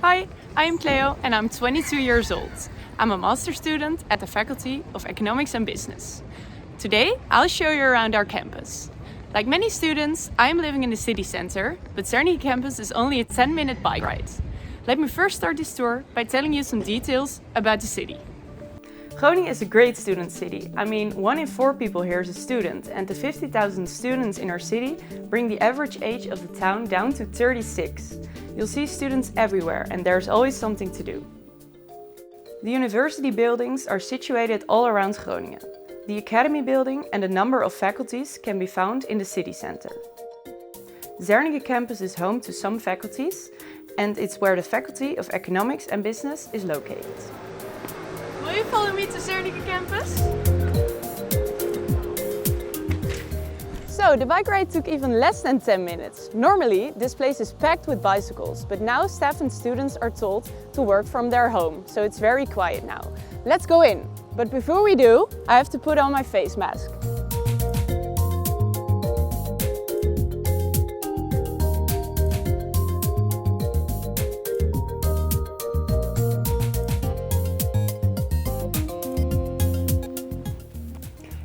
Hi, I am Cleo and I'm 22 years old. I'm a master's student at the Faculty of Economics and Business. Today, I'll show you around our campus. Like many students, I am living in the city center, but Zernike Campus is only a 10-minute bike ride. Let me first start this tour by telling you some details about the city. Groningen is a great student city. I mean, 1 in 4 people here is a student, and the 50,000 students in our city bring the average age of the town down to 36. You'll see students everywhere, and there's always something to do. The university buildings are situated all around Groningen. The Academy building and a number of faculties can be found in the city center. Zernike Campus is home to some faculties, and it's where the Faculty of Economics and Business is located. Will you follow me to Zernike Campus? So the bike ride took even less than 10 minutes. Normally, this place is packed with bicycles, but now staff and students are told to work from their home, so it's very quiet now. Let's go in. But before we do, I have to put on my face mask.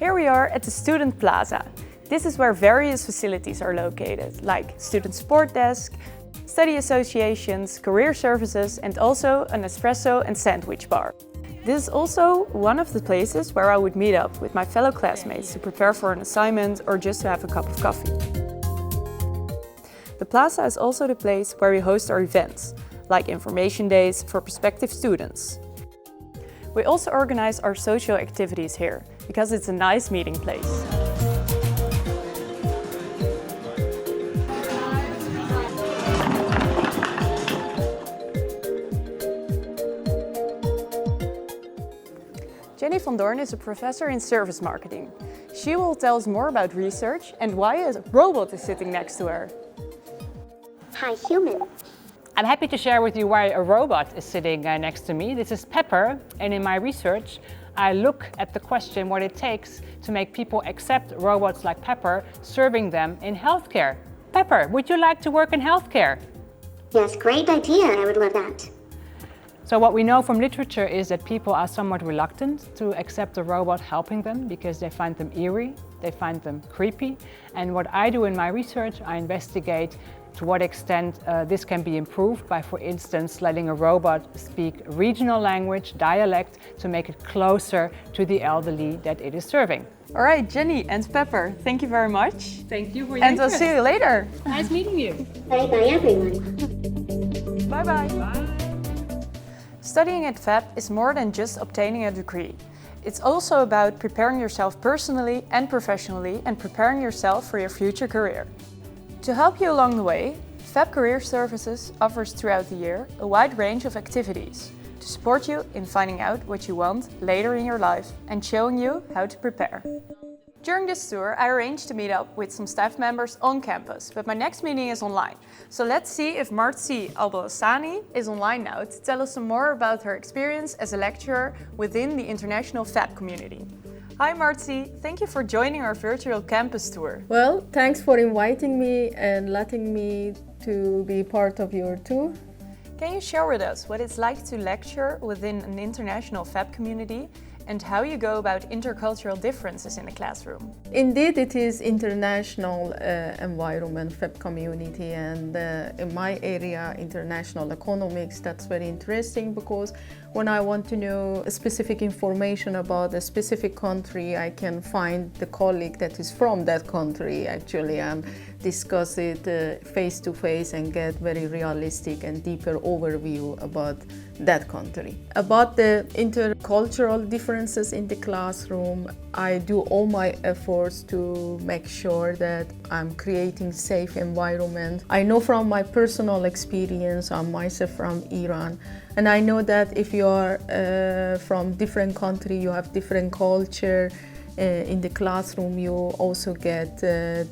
Here we are at the Student Plaza. This is where various facilities are located, like student sport desk, study associations, career services, and also an espresso and sandwich bar. This is also one of the places where I would meet up with my fellow classmates to prepare for an assignment or just to have a cup of coffee. The Plaza is also the place where we host our events, like information days for prospective students. We also organize our social activities here, because it's a nice meeting place. Jenny van Doorn is a professor in service marketing. She will tell us more about research and why a robot is sitting next to her. Hi, human. I'm happy to share with you why a robot is sitting next to me. This is Pepper, and in my research, I look at the question what it takes to make people accept robots like Pepper serving them in healthcare. Pepper, would you like to work in healthcare? Yes, great idea. I would love that. So what we know from literature is that people are somewhat reluctant to accept a robot helping them because they find them eerie, they find them creepy. And what I do in my research, I investigate to what extent this can be improved by, for instance, letting a robot speak regional language, dialect, to make it closer to the elderly that it is serving. All right, Jenny and Pepper, thank you very much. Thank you for your And I'll interest. see you later. Nice meeting you. Bye-bye, everyone. Bye-bye. Bye. Studying at FAB is more than just obtaining a degree. It's also about preparing yourself personally and professionally and preparing yourself for your future career. To help you along the way, FAB Career Services offers throughout the year a wide range of activities to support you in finding out what you want later in your life and showing you how to prepare. During this tour, I arranged to meet up with some staff members on campus, but my next meeting is online. So let's see if Marzi Albolasani is online now to tell us some more about her experience as a lecturer within the international FAB community. Hi Marzi, thank you for joining our virtual campus tour. Well, thanks for inviting me and letting me to be part of your tour. Can you share with us what it's like to lecture within an international FAB community and how you go about intercultural differences in the classroom? Indeed, it is international environment, FEB community, and in my area, international economics. That's very interesting because when I want to know specific information about a specific country, I can find the colleague that is from that country actually and discuss it face to face and get very realistic and deeper overview about that country. About the intercultural differences in the classroom, I do all my efforts to make sure that I'm creating safe environment. I know from my personal experience, I'm myself from Iran, and I know that if you are from different country, you have different culture. In the classroom, you also get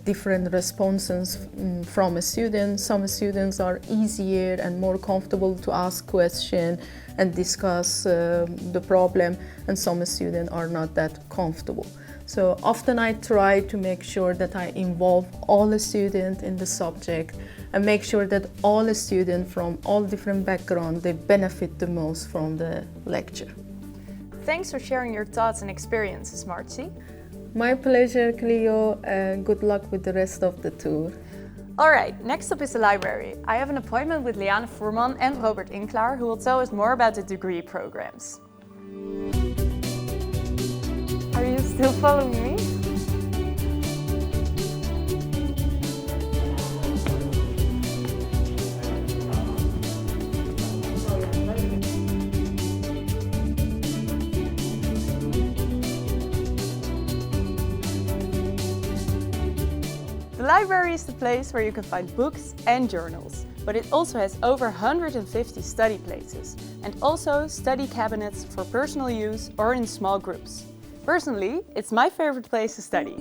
different responses from a student. Some students are easier and more comfortable to ask questions and discuss the problem, and some students are not that comfortable. So often I try to make sure that I involve all the students in the subject and make sure that all the students from all different backgrounds, they benefit the most from the lecture. Thanks for sharing your thoughts and experiences, Marci. My pleasure, Cleo, and good luck with the rest of the tour. All right, next up is the library. I have an appointment with Liane Voerman and Robert Inklaar, who will tell us more about the degree programs. Are you still following me? The library is the place where you can find books and journals, but it also has over 150 study places and also study cabinets for personal use or in small groups. Personally, it's my favorite place to study.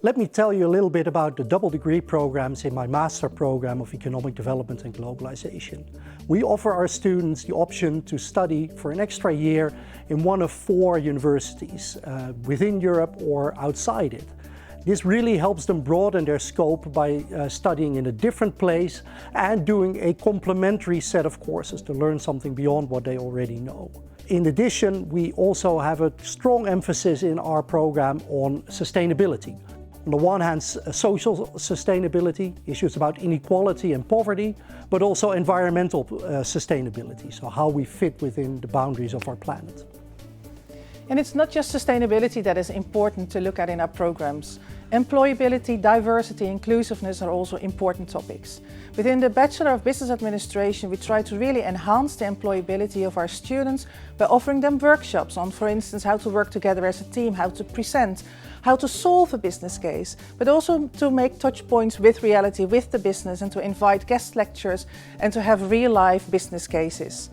Let me tell you a little bit about the double degree programs in my master program of Economic Development and Globalization. We offer our students the option to study for an extra year in one of 4 universities within Europe or outside it. This really helps them broaden their scope by studying in a different place and doing a complementary set of courses to learn something beyond what they already know. In addition, we also have a strong emphasis in our program on sustainability. On the one hand, social sustainability, issues about inequality and poverty, but also environmental sustainability, so how we fit within the boundaries of our planet. And it's not just sustainability that is important to look at in our programs. Employability, diversity, inclusiveness are also important topics. Within the Bachelor of Business Administration, we try to really enhance the employability of our students by offering them workshops on, for instance, how to work together as a team, how to present, how to solve a business case, but also to make touch points with reality, with the business, and to invite guest lecturers and to have real-life business cases.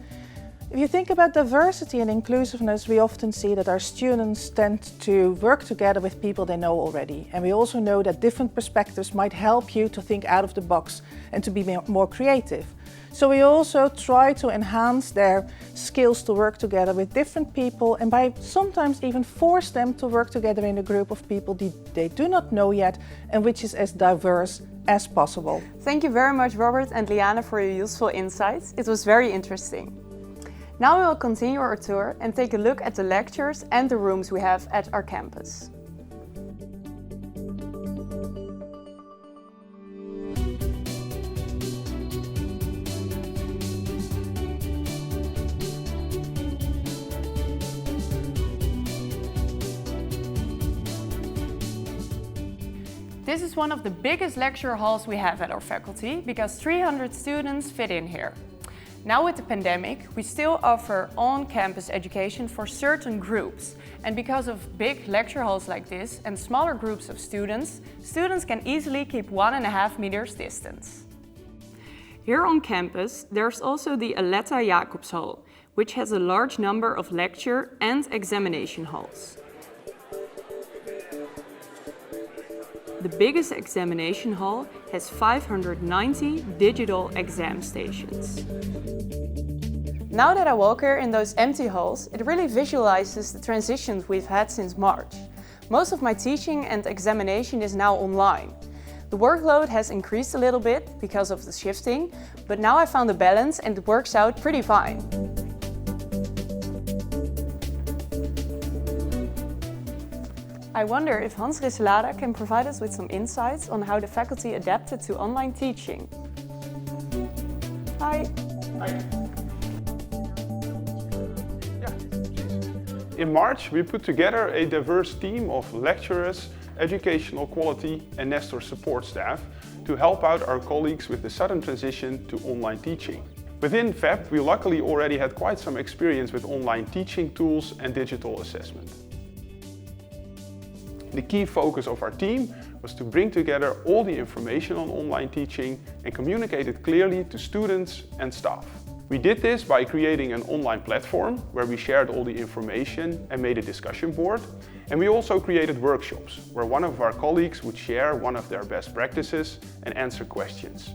If you think about diversity and inclusiveness, we often see that our students tend to work together with people they know already. And we also know that different perspectives might help you to think out of the box and to be more creative. So we also try to enhance their skills to work together with different people and by sometimes even force them to work together in a group of people they do not know yet and which is as diverse as possible. Thank you very much, Robert and Liane, for your useful insights. It was very interesting. Now we will continue our tour and take a look at the lectures and the rooms we have at our campus. This is one of the biggest lecture halls we have at our faculty because 300 students fit in here. Now with the pandemic, we still offer on-campus education for certain groups. And because of big lecture halls like this and smaller groups of students can easily keep 1.5 meters distance. Here on campus, there's also the Aleta Jakobsol, which has a large number of lecture and examination halls. The biggest examination hall has 590 digital exam stations. Now that I walk here in those empty halls, it really visualizes the transitions we've had since March. Most of my teaching and examination is now online. The workload has increased a little bit because of the shifting, but now I found a balance and it works out pretty fine. I wonder if Hans Risselada can provide us with some insights on how the faculty adapted to online teaching. Hi. Hi. In March, we put together a diverse team of lecturers, educational quality and Nestor support staff to help out our colleagues with the sudden transition to online teaching. Within FEB, we luckily already had quite some experience with online teaching tools and digital assessment. The key focus of our team was to bring together all the information on online teaching and communicate it clearly to students and staff. We did this by creating an online platform where we shared all the information and made a discussion board. And we also created workshops where one of our colleagues would share one of their best practices and answer questions.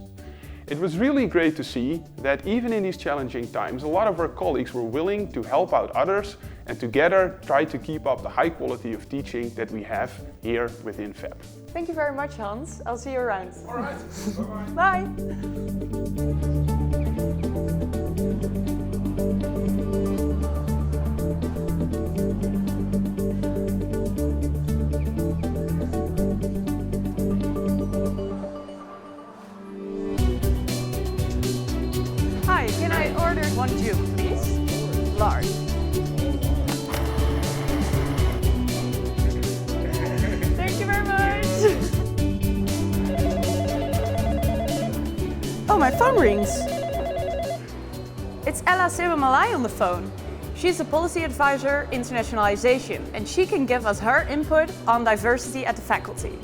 It was really great to see that even in these challenging times, a lot of our colleagues were willing to help out others and together try to keep up the high quality of teaching that we have here within FEP. Thank you very much, Hans. I'll see you around. All right, bye-bye. Bye. Hi, can I order one juke, please? Large. Thank you very much. Oh, my phone rings. It's Aleta Jakobsol on the phone. She's a policy advisor, internationalization, and she can give us her input on diversity at the faculty.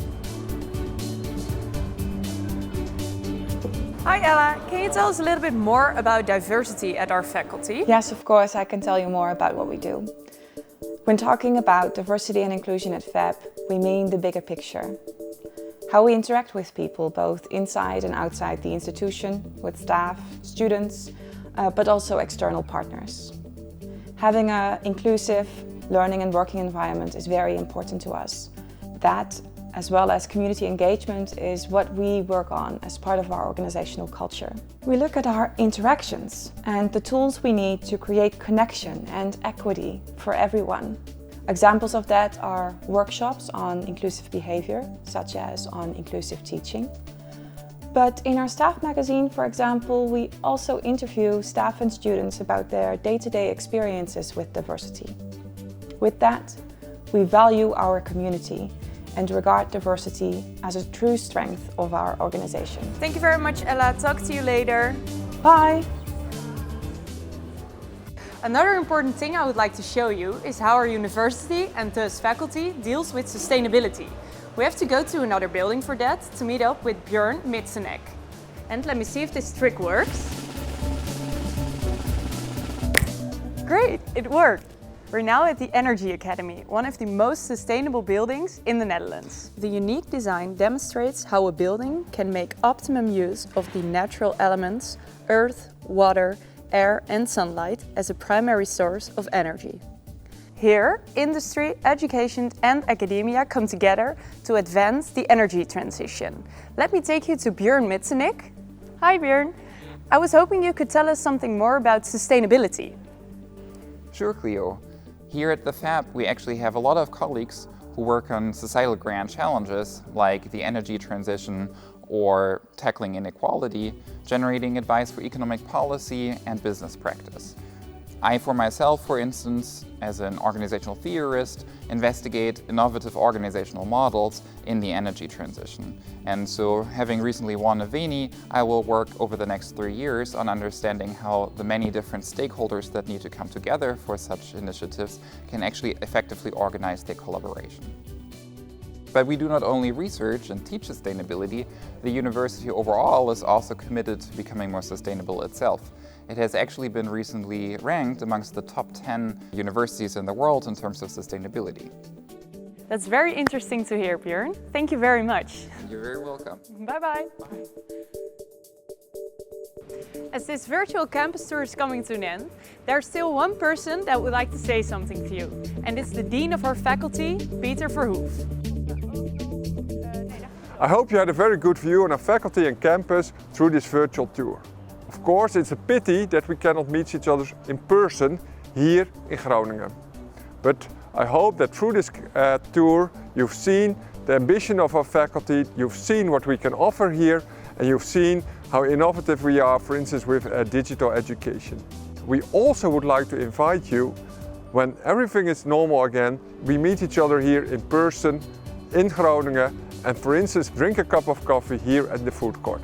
Hi Ella, can you tell us a little bit more about diversity at our faculty? Yes, of course, I can tell you more about what we do. When talking about diversity and inclusion at FEP, we mean the bigger picture. How we interact with people, both inside and outside the institution, with staff, students, but also external partners. Having an inclusive learning and working environment is very important to us. That, as well as community engagement, is what we work on as part of our organizational culture. We look at our interactions and the tools we need to create connection and equity for everyone. Examples of that are workshops on inclusive behavior, such as on inclusive teaching. But in our staff magazine, for example, we also interview staff and students about their day-to-day experiences with diversity. With that, we value our community and regard diversity as a true strength of our organization. Thank you very much, Ella. Talk to you later. Bye! Another important thing I would like to show you is how our university and thus faculty deals with sustainability. We have to go to another building for that to meet up with Björn Mitsenek. And let me see if this trick works. Great, it worked! We're now at the Energy Academy, one of the most sustainable buildings in the Netherlands. The unique design demonstrates how a building can make optimum use of the natural elements, earth, water, air and sunlight as a primary source of energy. Here, industry, education and academia come together to advance the energy transition. Let me take you to Björn Mitsenek. Hi Björn. I was hoping you could tell us something more about sustainability. Sure, Cleo. Here at the FAB, we actually have a lot of colleagues who work on societal grand challenges like the energy transition or tackling inequality, generating advice for economic policy and business practice. I, for myself, for instance, as an organizational theorist, investigate innovative organizational models in the energy transition. And so, having recently won a Veni, I will work over the next 3 years on understanding how the many different stakeholders that need to come together for such initiatives can actually effectively organize their collaboration. But we do not only research and teach sustainability, the university overall is also committed to becoming more sustainable itself. It has actually been recently ranked amongst the top 10 universities in the world in terms of sustainability. That's very interesting to hear, Björn. Thank you very much. You're very welcome. Bye-bye. As this virtual campus tour is coming to an end, there's still one person that would like to say something to you. And it's the Dean of our faculty, Peter Verhoef. I hope you had a very good view on our faculty and campus through this virtual tour. Of course, it's a pity that we cannot meet each other in person here in Groningen. But I hope that through this tour you've seen the ambition of our faculty, you've seen what we can offer here, and you've seen how innovative we are, for instance, with digital education. We also would like to invite you, when everything is normal again, we meet each other here in person in Groningen and, for instance, drink a cup of coffee here at the food court.